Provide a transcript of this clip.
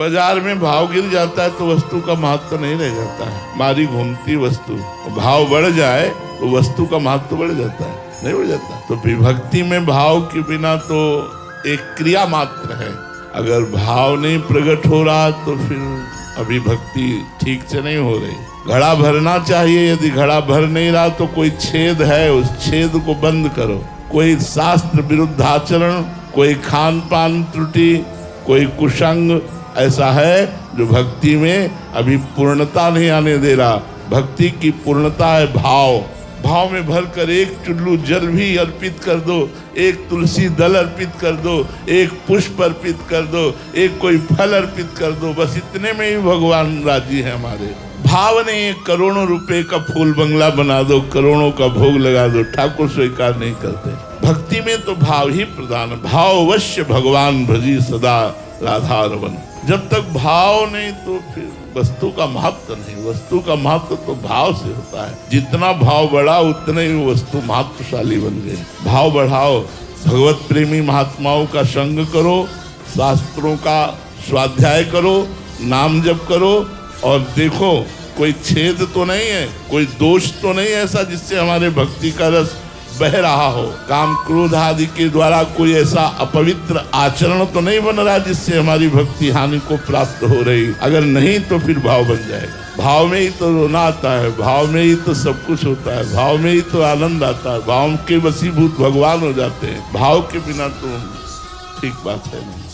बाजार में भाव गिर जाता है तो वस्तु का महत्व नहीं रह जाता है। मारी घूमती वस्तु, भाव बढ़ जाए तो वस्तु का महत्व बढ़ जाता है, नहीं बढ़ जाता। तो विभक्ति में भाव के बिना तो एक क्रिया मात्र है। अगर भाव नहीं प्रकट हो रहा तो फिर अभिभक्ति ठीक से नहीं हो रही। घड़ा भरना चाहिए, यदि घड़ा भर नहीं रहा तो कोई छेद है, उस छेद को बंद करो। कोई शास्त्र विरुद्ध आचरण, कोई खान पान त्रुटि, कोई कुसंग ऐसा है जो भक्ति में अभी पूर्णता नहीं आने दे रहा। भक्ति की पूर्णता है भाव। भाव में भरकर एक चुल्लू जल भी अर्पित कर दो, एक तुलसी दल अर्पित कर दो, एक पुष्प अर्पित कर दो, एक कोई फल अर्पित कर दो, बस इतने में ही भगवान राजी है हमारे। भाव ने करोड़ों रुपए का फूल बंगला बना दो, करोड़ों का भोग लगा दो, ठाकुर स्वीकार नहीं करते। भक्ति में तो भाव ही प्रधान। भाव अवश्य भगवान भजी सदा राधा रमन। जब तक भाव नहीं तो फिर वस्तु का महत्व नहीं। वस्तु का महत्व तो भाव से होता है। जितना भाव बढ़ा उतने ही वस्तु महत्वशाली बन गई। भाव बढ़ाओ, भगवत प्रेमी महात्माओं का संग करो, शास्त्रों का स्वाध्याय करो, नाम जप करो और देखो कोई छेद तो नहीं है, कोई दोष तो नहीं है ऐसा जिससे हमारे भक्ति का रस बह रहा हो। काम क्रोध आदि के द्वारा कोई ऐसा अपवित्र आचरण तो नहीं बन रहा जिससे हमारी भक्ति हानि को प्राप्त हो रही। अगर नहीं तो फिर भाव बन जाएगा। भाव में ही तो रोना आता है, भाव में ही तो सब कुछ होता है, भाव में ही तो आनंद आता है। भाव के वशीभूत भगवान हो जाते हैं। भाव के बिना तो ठीक बात है नहीं।